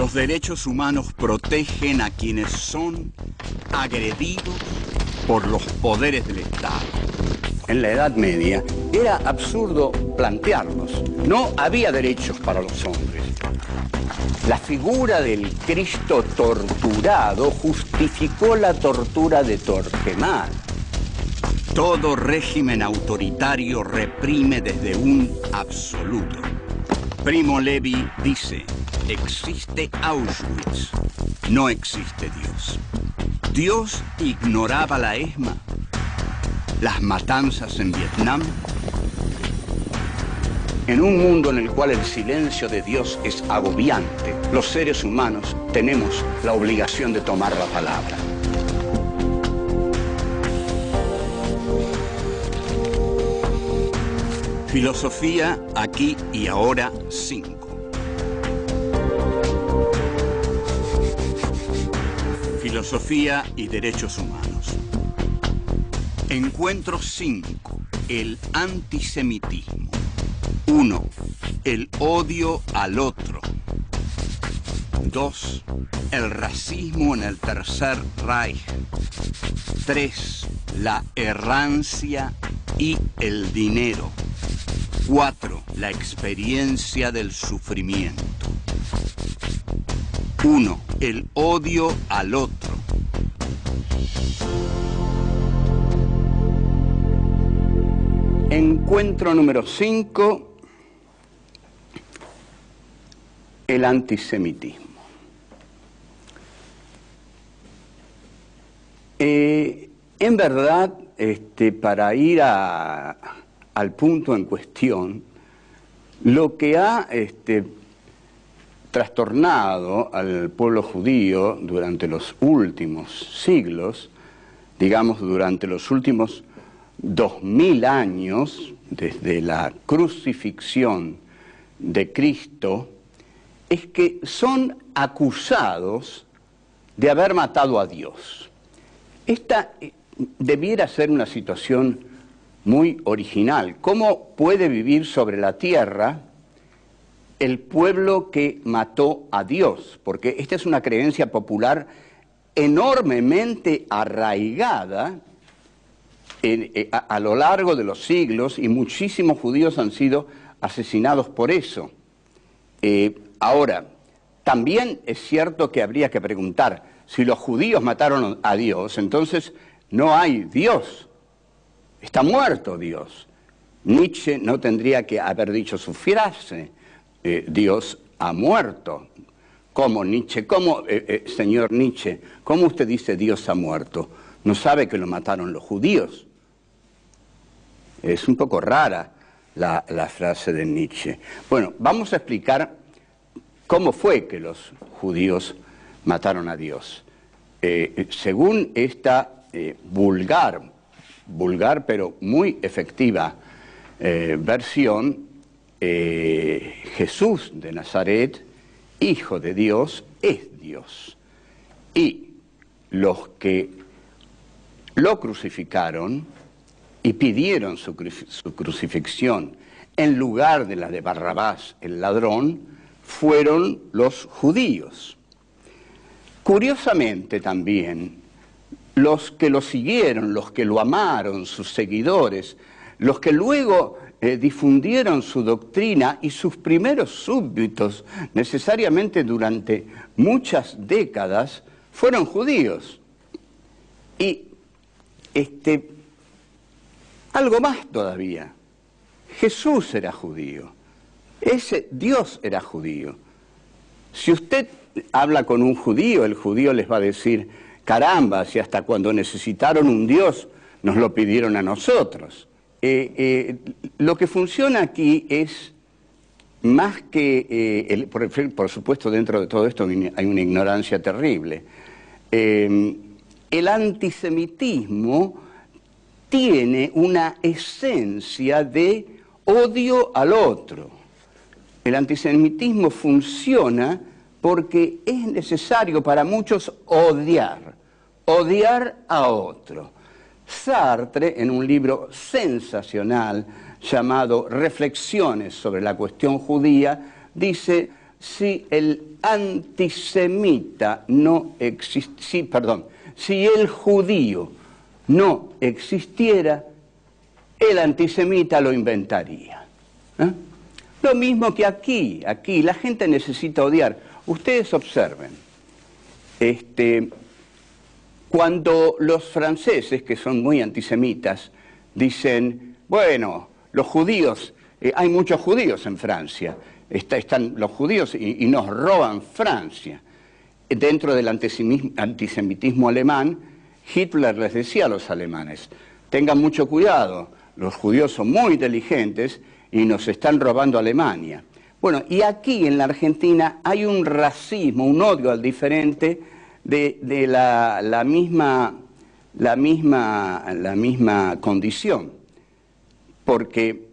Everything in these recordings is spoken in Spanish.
Los derechos humanos protegen a quienes son agredidos por los poderes del Estado. En la Edad Media era absurdo plantearlos. No había derechos para los hombres. La figura del Cristo torturado justificó la tortura de Torquemada. Todo régimen autoritario reprime desde un absoluto. Primo Levi dice: existe Auschwitz, no existe Dios. Dios ignoraba la ESMA, las matanzas en Vietnam. En un mundo en el cual el silencio de Dios es agobiante, los seres humanos tenemos la obligación de tomar la palabra. Filosofía aquí y ahora 5. Filosofía y derechos humanos. Encuentro 5. El antisemitismo. 1. El odio al otro. 2. El racismo en el Tercer Reich. 3. La errancia y el dinero. 4. La experiencia del sufrimiento. 1. El odio al otro. Encuentro número 5. El antisemitismo. En verdad, para ir al punto en cuestión, lo que ha trastornado al pueblo judío durante los últimos siglos, digamos durante los últimos 2000 años, desde la crucifixión de Cristo, es que son acusados de haber matado a Dios. Esta debiera ser una situación muy original. ¿Cómo puede vivir sobre la tierra el pueblo que mató a Dios? Porque esta es una creencia popular enormemente arraigada a lo largo de los siglos, y muchísimos judíos han sido asesinados por eso. Ahora, también es cierto que habría que preguntar, si los judíos mataron a Dios, entonces no hay Dios. Está muerto Dios. Nietzsche no tendría que haber dicho su frase, Dios ha muerto. ¿Cómo, Nietzsche? ¿Cómo, señor Nietzsche? ¿Cómo usted dice Dios ha muerto? ¿No sabe que lo mataron los judíos? Es un poco rara la frase de Nietzsche. Bueno, vamos a explicar cómo fue que los judíos mataron a Dios. Según esta vulgar pero muy efectiva versión, Jesús de Nazaret, Hijo de Dios, es Dios. Y los que lo crucificaron y pidieron su crucifixión en lugar de la de Barrabás, el ladrón, fueron los judíos. Curiosamente también, los que lo siguieron, los que lo amaron, sus seguidores, los que luego difundieron su doctrina y sus primeros súbditos, necesariamente durante muchas décadas, fueron judíos. Y algo más todavía, Jesús era judío, ese Dios era judío. Si usted habla con un judío, el judío les va a decir: caramba, si hasta cuando necesitaron un Dios nos lo pidieron a nosotros. Lo que funciona aquí es más que, por supuesto dentro de todo esto hay una ignorancia terrible. El antisemitismo tiene una esencia de odio al otro. El antisemitismo funciona porque es necesario para muchos odiar a otro. Sartre, en un libro sensacional llamado Reflexiones sobre la cuestión judía, dice: si el antisemita no existiera, si el judío no existiera, el antisemita lo inventaría. Lo mismo que aquí la gente necesita odiar. Ustedes observen, cuando los franceses, que son muy antisemitas, dicen, bueno, los judíos, hay muchos judíos en Francia, están los judíos y nos roban Francia. Dentro del antisemitismo alemán, Hitler les decía a los alemanes, tengan mucho cuidado, los judíos son muy inteligentes y nos están robando Alemania. Bueno, y aquí en la Argentina hay un racismo, un odio al diferente de la misma condición. Porque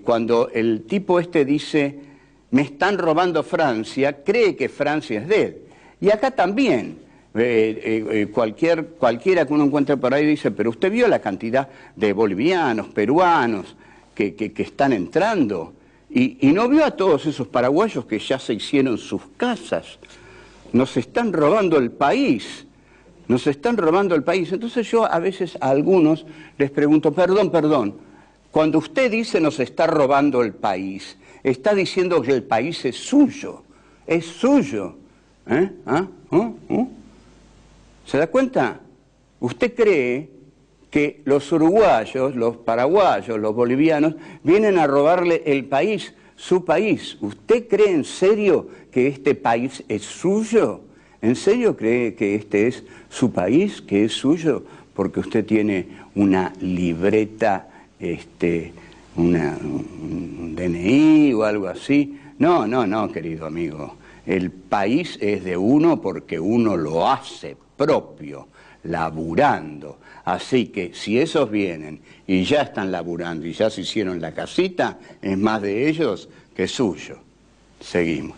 cuando el tipo dice, me están robando Francia, cree que Francia es de él. Y acá también, cualquiera que uno encuentre por ahí dice, pero usted vio la cantidad de bolivianos, peruanos, que están entrando, y no vio a todos esos paraguayos que ya se hicieron sus casas. Nos están robando el país, nos están robando el país. Entonces yo a veces a algunos les pregunto, perdón, cuando usted dice nos está robando el país, está diciendo que el país es suyo, es suyo. ¿Se da cuenta? Usted cree que los uruguayos, los paraguayos, los bolivianos, vienen a robarle el país, su país. ¿Usted cree en serio que este país es suyo? ¿En serio cree que este es su país, que es suyo? Porque usted tiene una libreta, un DNI o algo así. No, querido amigo. El país es de uno porque uno lo hace propio, laburando. Así que si esos vienen y ya están laburando y ya se hicieron la casita, es más de ellos que suyo. Seguimos.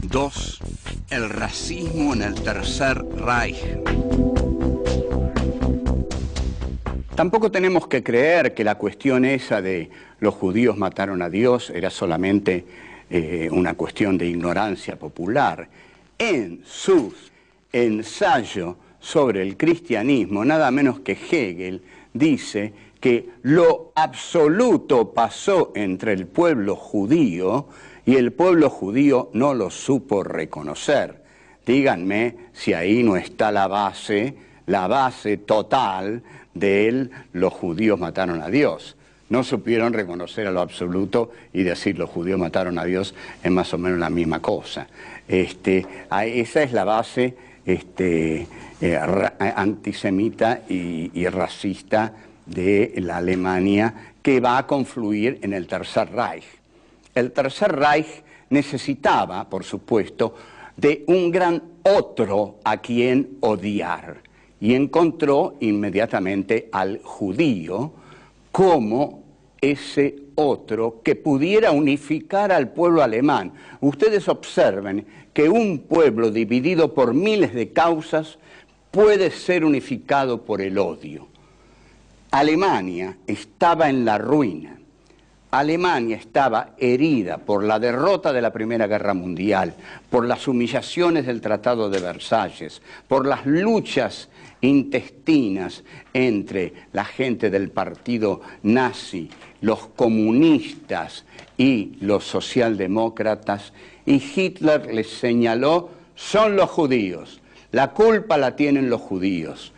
Dos, el racismo en el Tercer Reich. Tampoco tenemos que creer que la cuestión esa de los judíos mataron a Dios era solamente una cuestión de ignorancia popular. En sus ensayos sobre el cristianismo, nada menos que Hegel dice que lo absoluto pasó entre el pueblo judío y el pueblo judío no lo supo reconocer. Díganme si ahí no está la base total de los judíos mataron a Dios. No supieron reconocer a lo absoluto y decir los judíos mataron a Dios es más o menos la misma cosa. Esa es la base antisemita y racista de la Alemania que va a confluir en el Tercer Reich. El Tercer Reich necesitaba, por supuesto, de un gran otro a quien odiar y encontró inmediatamente al judío como ese otro que pudiera unificar al pueblo alemán. Ustedes observen que un pueblo dividido por miles de causas puede ser unificado por el odio. Alemania estaba en la ruina. Alemania estaba herida por la derrota de la Primera Guerra Mundial, por las humillaciones del Tratado de Versalles, por las luchas intestinas entre la gente del partido nazi, los comunistas y los socialdemócratas, y Hitler les señaló, son los judíos, la culpa la tienen los judíos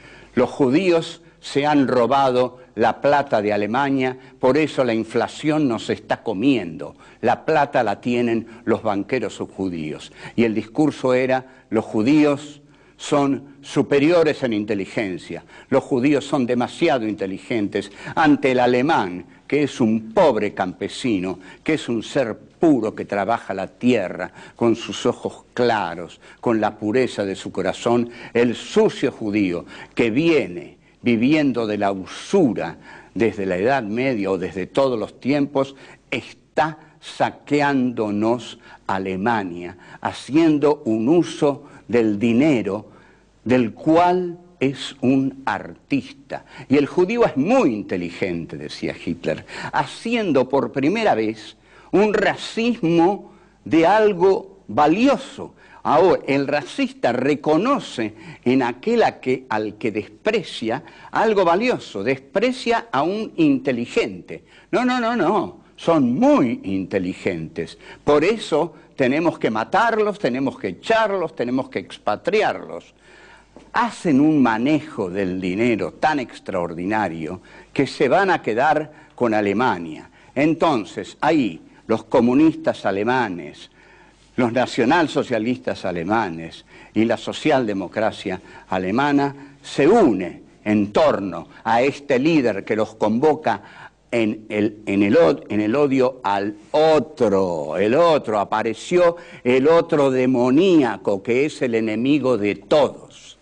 se han robado la plata de Alemania, por eso la inflación nos está comiendo. La plata la tienen los banqueros judíos. Y el discurso era, los judíos son superiores en inteligencia, los judíos son demasiado inteligentes ante el alemán, que es un pobre campesino, que es un ser puro que trabaja la tierra con sus ojos claros, con la pureza de su corazón, el sucio judío que viene viviendo de la usura desde la Edad Media o desde todos los tiempos, está saqueándonos Alemania, haciendo un uso del dinero del cual es un artista. Y el judío es muy inteligente, decía Hitler, haciendo por primera vez un racismo de algo valioso. Ahora, el racista reconoce en aquel al que desprecia algo valioso, desprecia a un inteligente. No, son muy inteligentes. Por eso tenemos que matarlos, tenemos que echarlos, tenemos que expatriarlos. Hacen un manejo del dinero tan extraordinario que se van a quedar con Alemania. Entonces, ahí los comunistas alemanes, los nacionalsocialistas alemanes y la socialdemocracia alemana se unen en torno a este líder que los convoca en el odio al otro. El otro, apareció el otro demoníaco que es el enemigo de todos.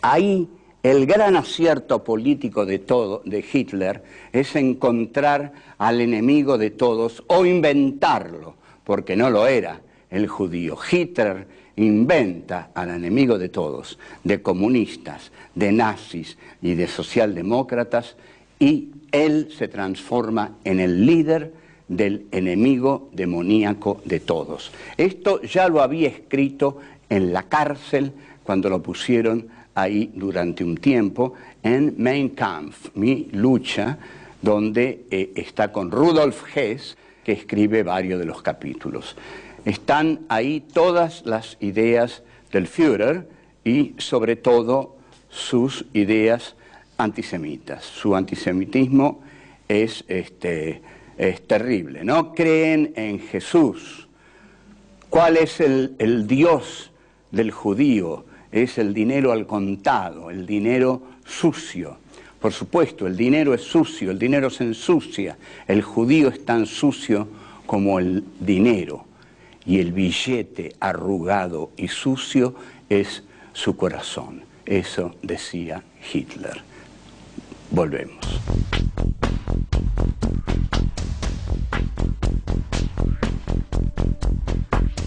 Ahí el gran acierto político de Hitler es encontrar al enemigo de todos o inventarlo, porque no lo era el judío. Hitler inventa al enemigo de todos, de comunistas, de nazis y de socialdemócratas, y él se transforma en el líder del enemigo demoníaco de todos. Esto ya lo había escrito en la cárcel cuando lo pusieron ahí durante un tiempo en Mein Kampf, Mi lucha, donde está con Rudolf Hess, que escribe varios de los capítulos. Están ahí todas las ideas del Führer y sobre todo sus ideas antisemitas. Su antisemitismo es terrible. No creen en Jesús. ¿Cuál es el Dios del judío? Es el dinero al contado, el dinero sucio. Por supuesto, el dinero es sucio, el dinero se ensucia. El judío es tan sucio como el dinero. Y el billete arrugado y sucio es su corazón. Eso decía Hitler. Volvemos.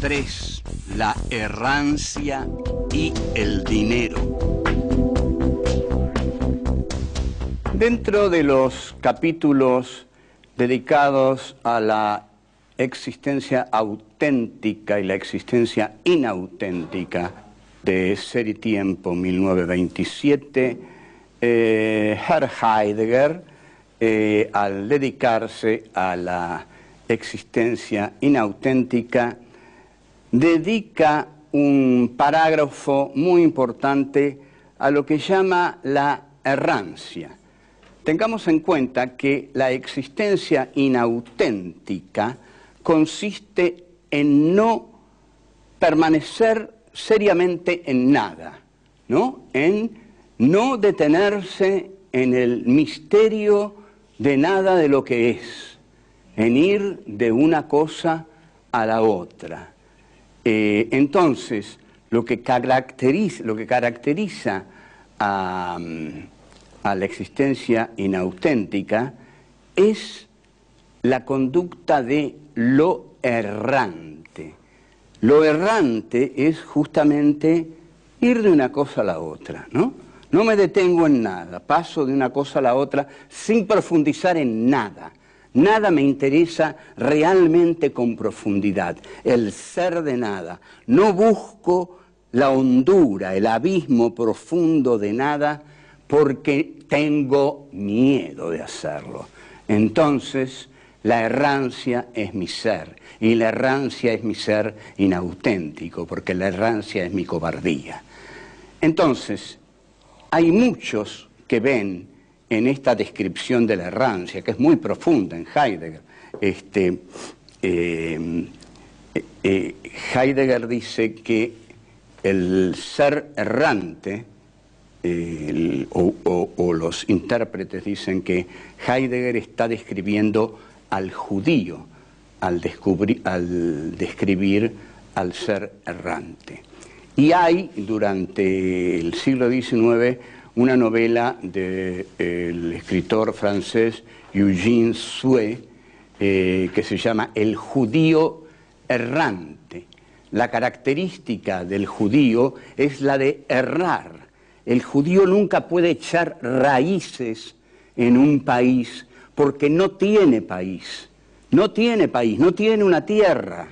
Tres, la errancia y el dinero. Dentro de los capítulos dedicados a la existencia auténtica y la existencia inauténtica de Ser y Tiempo, 1927, Herr Heidegger, al dedicarse a la existencia inauténtica, dedica un parágrafo muy importante a lo que llama la errancia. Tengamos en cuenta que la existencia inauténtica consiste en no permanecer seriamente en nada, ¿no? En no detenerse en el misterio de nada de lo que es, en ir de una cosa a la otra. Entonces, lo que caracteriza a la existencia inauténtica es la conducta de lo errante. Lo errante es justamente ir de una cosa a la otra, ¿no? No me detengo en nada, paso de una cosa a la otra sin profundizar en nada. Nada me interesa realmente con profundidad, el ser de nada. No busco la hondura, el abismo profundo de nada, porque tengo miedo de hacerlo. Entonces, la errancia es mi ser, y la errancia es mi ser inauténtico, porque la errancia es mi cobardía. Entonces, hay muchos que ven en esta descripción de la errancia, que es muy profunda en Heidegger. Heidegger dice que el ser errante, o los intérpretes dicen que Heidegger está describiendo al judío al describir al ser errante. Y hay, durante el siglo XIX, una novela del escritor francés Eugène Sue, que se llama El judío errante. La característica del judío es la de errar, El judío nunca puede echar raíces en un país porque no tiene país, no tiene país, no tiene una tierra.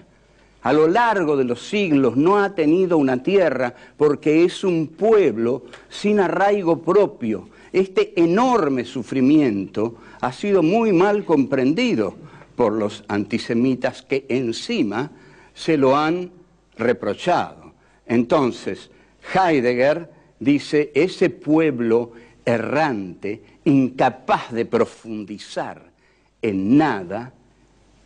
A lo largo de los siglos no ha tenido una tierra porque es un pueblo sin arraigo propio. Este enorme sufrimiento ha sido muy mal comprendido por los antisemitas que encima se lo han reprochado. Entonces, Heidegger dice, ese pueblo errante, incapaz de profundizar en nada,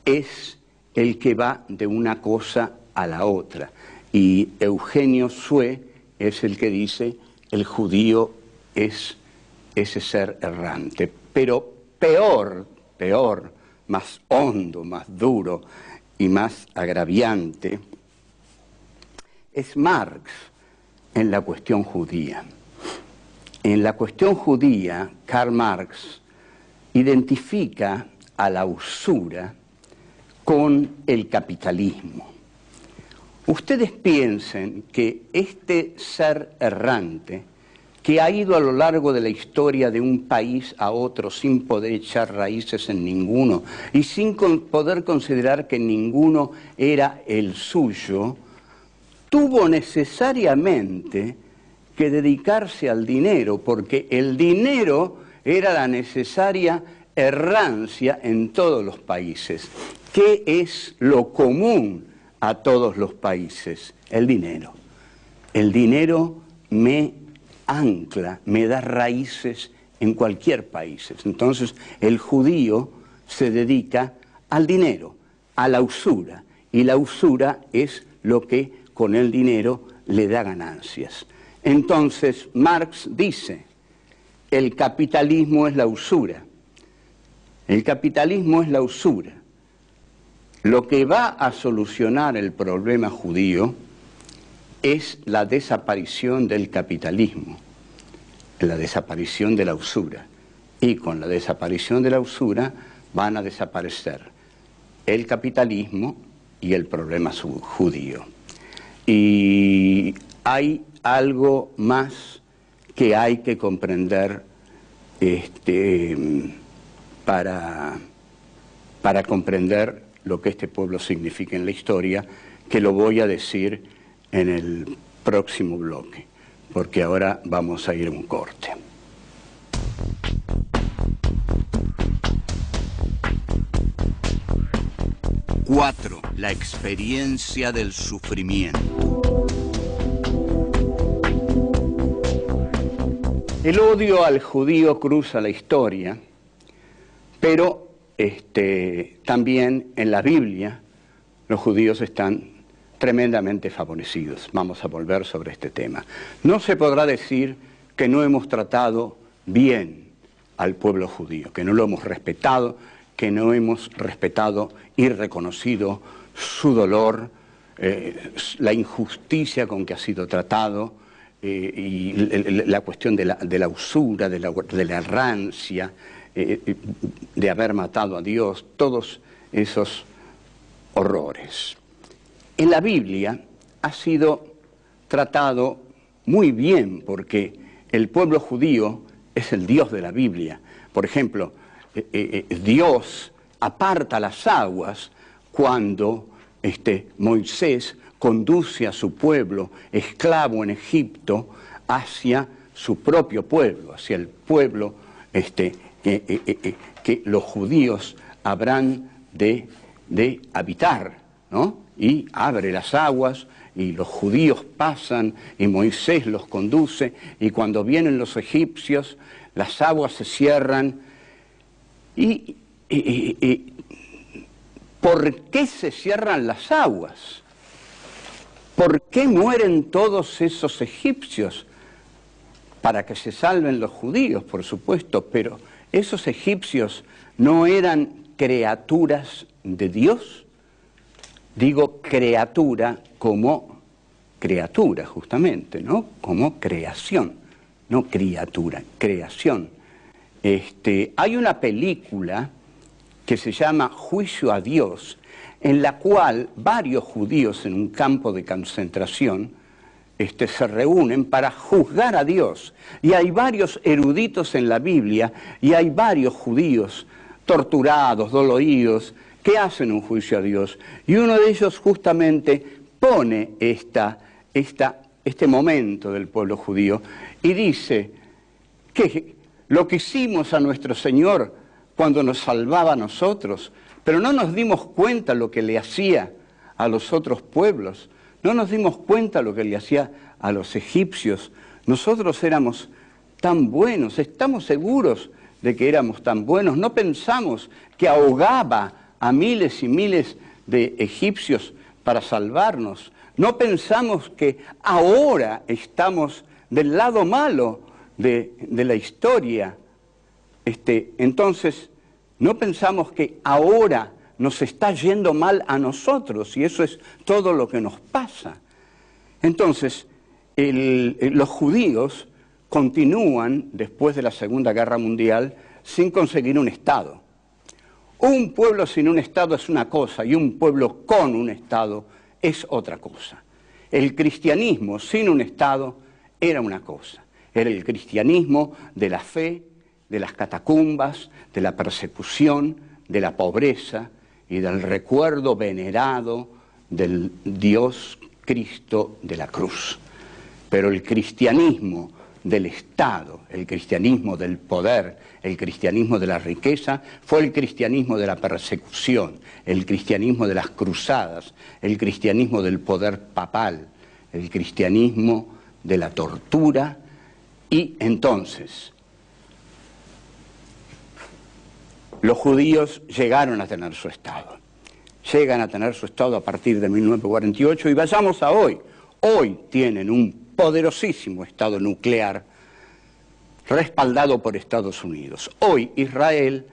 es el que va de una cosa a la otra. Y Eugenio Sue es el que dice, el judío es ese ser errante. Pero peor, más hondo, más duro y más agraviante, es Marx en la cuestión judía. En la cuestión judía, Karl Marx identifica a la usura con el capitalismo. Ustedes piensen que este ser errante, que ha ido a lo largo de la historia de un país a otro sin poder echar raíces en ninguno y sin poder considerar que ninguno era el suyo, tuvo necesariamente que dedicarse al dinero, porque el dinero era la necesaria errancia en todos los países. ¿Qué es lo común a todos los países? El dinero. El dinero me ancla, me da raíces en cualquier país. Entonces, el judío se dedica al dinero, a la usura, y la usura es lo que con el dinero le da ganancias. Entonces, Marx dice, el capitalismo es la usura. El capitalismo es la usura. Lo que va a solucionar el problema judío es la desaparición del capitalismo, la desaparición de la usura. Y con la desaparición de la usura van a desaparecer el capitalismo y el problema judío. Y hay algo más que hay que comprender para comprender lo que este pueblo significa en la historia, que lo voy a decir en el próximo bloque, porque ahora vamos a ir a un corte. Cuatro, la experiencia del sufrimiento. El odio al judío cruza la historia, pero también en la Biblia los judíos están tremendamente favorecidos. Vamos a volver sobre este tema. No se podrá decir que no hemos tratado bien al pueblo judío, que no lo hemos respetado, que no hemos respetado y reconocido su dolor, la injusticia con que ha sido tratado, y la cuestión de la usura, de la rancia, de haber matado a Dios, todos esos horrores. En la Biblia ha sido tratado muy bien porque el pueblo judío es el Dios de la Biblia. Por ejemplo, Dios aparta las aguas cuando Moisés conduce a su pueblo esclavo en Egipto hacia su propio pueblo, hacia el pueblo que los judíos habrán de habitar, ¿no? Y abre las aguas y los judíos pasan y Moisés los conduce y cuando vienen los egipcios las aguas se cierran y ¿por qué se cierran las aguas? ¿Por qué mueren todos esos egipcios? Para que se salven los judíos, por supuesto, pero ¿esos egipcios no eran criaturas de Dios? Digo criatura como criatura, justamente, ¿no? Como creación, no criatura, creación. Hay una película que se llama Juicio a Dios, en la cual varios judíos en un campo de concentración se reúnen para juzgar a Dios. Y hay varios eruditos en la Biblia y hay varios judíos torturados, doloridos, que hacen un juicio a Dios. Y uno de ellos justamente pone este momento del pueblo judío y dice que lo que hicimos a nuestro Señor cuando nos salvaba a nosotros, pero no nos dimos cuenta lo que le hacía a los otros pueblos, no nos dimos cuenta lo que le hacía a los egipcios. Nosotros éramos tan buenos, estamos seguros de que éramos tan buenos, no pensamos que ahogaba a miles y miles de egipcios para salvarnos, no pensamos que ahora estamos del lado malo de la historia. Entonces, no pensamos que ahora nos está yendo mal a nosotros, y eso es todo lo que nos pasa. Entonces, los judíos continúan, después de la Segunda Guerra Mundial, sin conseguir un Estado. Un pueblo sin un Estado es una cosa, y un pueblo con un Estado es otra cosa. El cristianismo sin un Estado era una cosa. Era el cristianismo de la fe, de las catacumbas, de la persecución, de la pobreza y del recuerdo venerado del Dios Cristo de la cruz. Pero el cristianismo del Estado, el cristianismo del poder, el cristianismo de la riqueza, fue el cristianismo de la persecución, el cristianismo de las cruzadas, el cristianismo del poder papal, el cristianismo de la tortura. Y entonces los judíos llegaron a tener su Estado. Llegan a tener su Estado a partir de 1948 y vayamos a hoy. Hoy tienen un poderosísimo Estado nuclear respaldado por Estados Unidos. Hoy Israel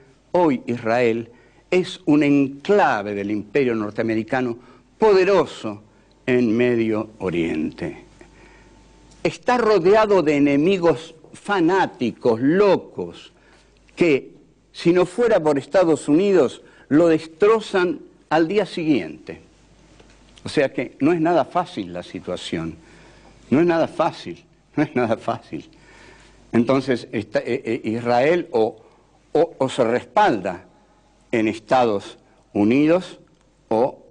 es un enclave del imperio norteamericano poderoso en Medio Oriente. Está rodeado de enemigos fanáticos, locos, que si no fuera por Estados Unidos lo destrozan al día siguiente. O sea que no es nada fácil la situación, no es nada fácil. Entonces Israel o se respalda en Estados Unidos o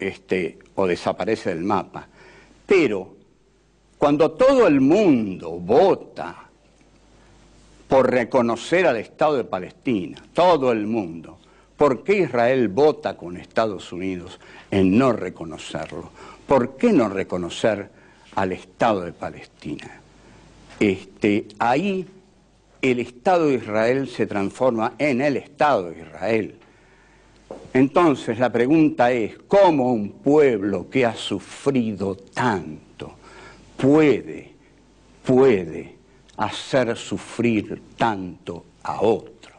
desaparece del mapa. Pero cuando todo el mundo vota por reconocer al Estado de Palestina, todo el mundo, ¿por qué Israel vota con Estados Unidos en no reconocerlo? ¿Por qué no reconocer al Estado de Palestina? Ahí el Estado de Israel se transforma en el Estado de Israel. Entonces la pregunta es, ¿cómo un pueblo que ha sufrido tanto puede hacer sufrir tanto a otro?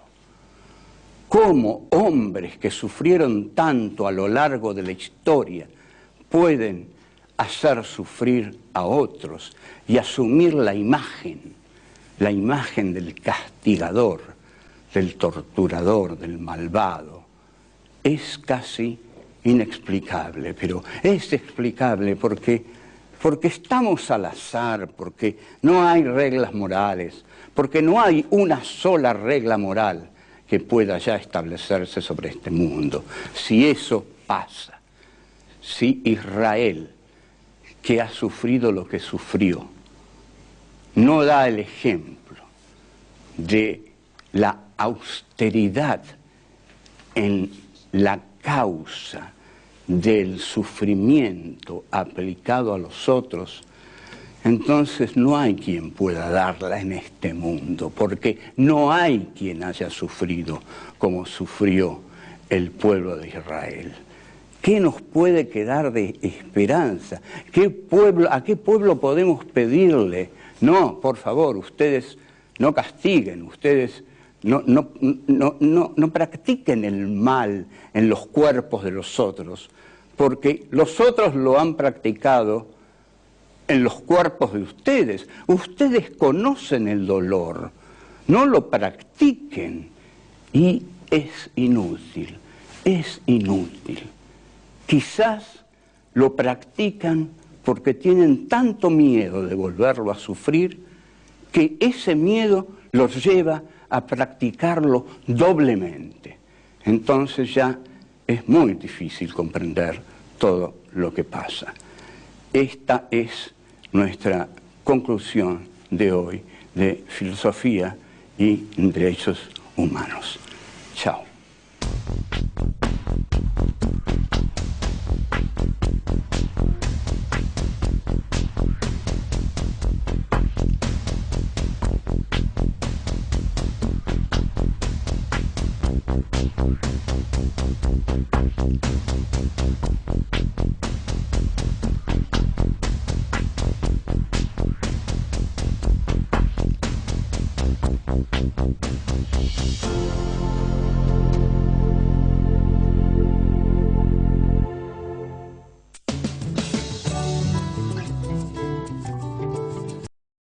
¿Cómo hombres que sufrieron tanto a lo largo de la historia pueden hacer sufrir a otros y asumir la imagen del castigador, del torturador, del malvado? Es casi inexplicable, pero es explicable porque estamos al azar, porque no hay reglas morales, porque no hay una sola regla moral que pueda ya establecerse sobre este mundo. Si eso pasa, si Israel, que ha sufrido lo que sufrió, no da el ejemplo de la austeridad en la causa del sufrimiento aplicado a los otros, entonces no hay quien pueda darla en este mundo, porque no hay quien haya sufrido como sufrió el pueblo de Israel. ¿Qué nos puede quedar de esperanza? ¿A qué pueblo podemos pedirle? No, por favor, ustedes no castiguen, ustedes no practiquen el mal en los cuerpos de los otros, porque los otros lo han practicado en los cuerpos de ustedes. Ustedes conocen el dolor, no lo practiquen. Y es inútil, es inútil. Quizás lo practican porque tienen tanto miedo de volverlo a sufrir que ese miedo los lleva a practicarlo doblemente. Entonces ya es muy difícil comprender todo lo que pasa. Esta es nuestra conclusión de hoy de filosofía y derechos humanos. Chao.